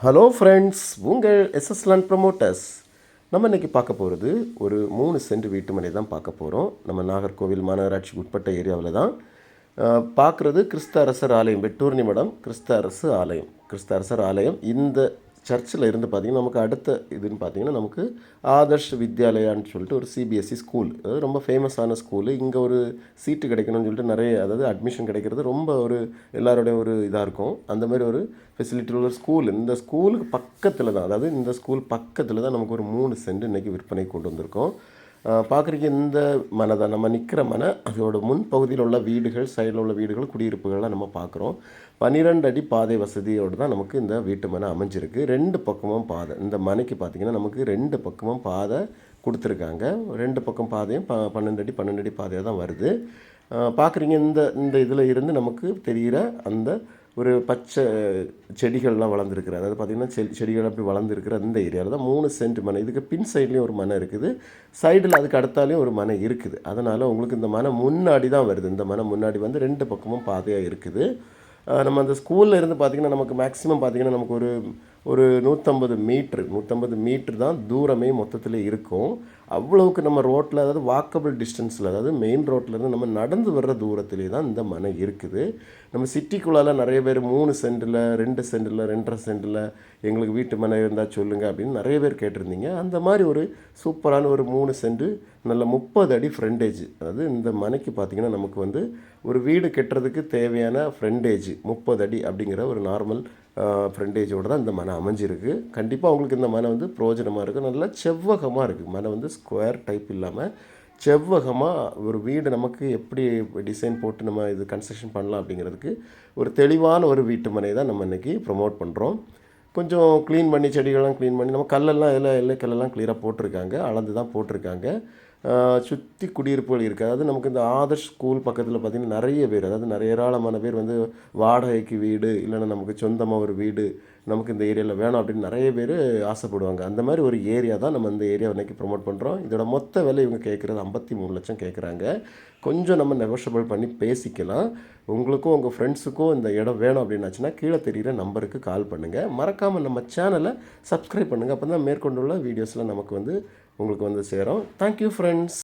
Hello friends, உங்கள் SS land promoters. நம்ம இன்றைக்கி பார்க்க போகிறது ஒரு 3 சென்ட் வீட்டு மனை தான் பார்க்க போகிறோம். நம்ம நாகர்கோவில் மாநகராட்சிக்கு உட்பட்ட ஏரியாவில் தான் பார்க்குறது. கிறிஸ்து அரசர் ஆலயம், வெட்டூர்னி மடம் கிறிஸ்து அரசர் ஆலயம். இந்த சர்ச்சில் இருந்து பார்த்திங்கன்னா நமக்கு அடுத்த இதுன்னு பார்த்திங்கன்னா நமக்கு ஆதர்ஷ் வித்யாலயான்னு சொல்லிட்டு ஒரு சிபிஎஸ்சி ஸ்கூல், அதாவது ரொம்ப ஃபேமஸான ஸ்கூலு. இங்கே ஒரு சீட்டு கிடைக்கணும்னு சொல்லிட்டு நிறைய, அதாவது அட்மிஷன் கிடைக்கிறது ரொம்ப ஒரு எல்லாரோடைய ஒரு இதாக இருக்கும். அந்த மாதிரி ஒரு ஃபெசிலிட்டி உள்ள ஸ்கூல். இந்த ஸ்கூலுக்கு பக்கத்தில் தான், அதாவது இந்த ஸ்கூல் பக்கத்தில் தான் நமக்கு ஒரு 3 சென்ட் இன்றைக்கி விற்பனை கொண்டு வந்திருக்கோம். பார்க்குறீங்க, இந்த மனை தான் நம்ம நிற்கிற மனை. அதோட முன்பகுதியில் உள்ள வீடுகள், சைடில் உள்ள வீடுகள், குடியிருப்புகள்லாம் நம்ம பார்க்குறோம். 12 அடி பாதை வசதியோடு தான் நமக்கு இந்த வீட்டு மனை அமைஞ்சிருக்கு. 2 பக்கமும் பாதை. இந்த மனைக்கு பார்த்திங்கன்னா நமக்கு 2 பக்கமும் பாதை கொடுத்துருக்காங்க. 2 பக்கம் பாதையும் 12 அடி பாதையாக தான் வருது. பார்க்குறீங்க, இந்த இதில் இருந்து நமக்கு தெரிகிற அந்த ஒரு பச்சை செடிகள்லாம் வளர்ந்துருக்குற, அதாவது பார்த்திங்கன்னா செடிகள் அப்படி வளர்ந்துருக்கிற அந்த ஏரியாவில் தான் 3 சென்ட் மனை. இதுக்கு பின் சைட்லேயும் ஒரு மனை இருக்குது, சைடில் அதுக்கு அடுத்தாலையும் ஒரு மனை இருக்குது. அதனால் உங்களுக்கு இந்த மனை முன்னாடி தான் வருது. இந்த மனை முன்னாடி வந்து 2 பக்கமும் பாதையாக இருக்குது. நம்ம அந்த ஸ்கூலில் இருந்து பார்த்திங்கன்னா நமக்கு மேக்ஸிமம் பார்த்திங்கன்னா நமக்கு ஒரு 150 மீட்ரு தான் தூரமே மொத்தத்தில் இருக்கும். அவ்வளவுக்கு நம்ம ரோட்டில், அதாவது வாக்கபிள் டிஸ்டன்ஸில், அதாவது மெயின் ரோட்லேருந்து நம்ம நடந்து வர்ற தூரத்திலே தான் இந்த மனை இருக்குது. நம்ம சிட்டிக்குள்ளால் நிறைய பேர் 3 சென்டில், 2 சென்டில், 2.5 சென்டில் எங்களுக்கு வீட்டு மனை இருந்தால் சொல்லுங்கள் அப்படின்னு நிறைய பேர் கேட்டிருந்தீங்க. அந்த மாதிரி ஒரு சூப்பரான ஒரு 3 சென்ட் நல்ல 30 அடி ஃப்ரண்டேஜ். அதாவது இந்த மனைக்கு பார்த்திங்கன்னா நமக்கு வந்து ஒரு வீடு கட்டுறதுக்கு தேவையான ஃப்ரண்டேஜ் 30 அடி அப்படிங்கிற ஒரு நார்மல் ஃப்ரண்டேஜோடு தான் இந்த மனை அமைஞ்சிருக்கு. கண்டிப்பாக உங்களுக்கு இந்த மனை வந்து பிரயோஜனமாக இருக்குது. நல்லா செவ்வகமாக இருக்குது மனை, வந்து ஸ்கொயர் டைப் இல்லாமல் செவ்வகமாக ஒரு வீடு நமக்கு எப்படி டிசைன் போட்டு நம்ம இது கன்ஸ்ட்ரக்ஷன் பண்ணலாம் அப்படிங்கிறதுக்கு ஒரு தெளிவான ஒரு வீட்டு மனை தான் நம்ம இன்றைக்கி ப்ரொமோட் பண்ணுறோம். கொஞ்சம் க்ளீன் பண்ணி, செடிகள்லாம் க்ளீன் பண்ணி, நம்ம கல்லெல்லாம் எல்லைக்கல்லெல்லாம் க்ளியராக போட்டிருக்காங்க, அளந்து தான் போட்டிருக்காங்க. சுற்றி குடியிருப்புகள் இருக்குது. அதாவது நமக்கு இந்த ஆதர்ஷ் ஸ்கூல் பக்கத்தில் பார்த்திங்கன்னா நிறைய பேர், அதாவது நிறைய ஏராளமான பேர் வந்து வாடகைக்கு வீடு, இல்லைன்னா நமக்கு சொந்தமாக ஒரு வீடு நமக்கு இந்த ஏரியாவில் வேணும் அப்படின்னு நிறைய பேர் ஆசைப்படுவாங்க. அந்த மாதிரி ஒரு ஏரியா தான் நம்ம இந்த ஏரியாவை இன்றைக்கி ப்ரொமோட் பண்ணுறோம். இதோட மொத்த விலை இவங்க கேட்குறது 53 லட்சம் கேட்குறாங்க. கொஞ்சம் நம்ம நெகோஷியபிள் பண்ணி பேசிக்கலாம். உங்களுக்கும் உங்கள் ஃப்ரெண்ட்ஸுக்கும் இந்த இடம் வேணும் அப்படின்னாச்சுன்னா கீழே தெரிகிற நம்பருக்கு கால் பண்ணுங்கள். மறக்காமல் நம்ம சேனலை சப்ஸ்கிரைப் பண்ணுங்கள். அப்போ தான் மேற்கொண்டுள்ள வீடியோஸில் நமக்கு வந்து உங்களுக்கு வந்து சேரும். Thank you friends.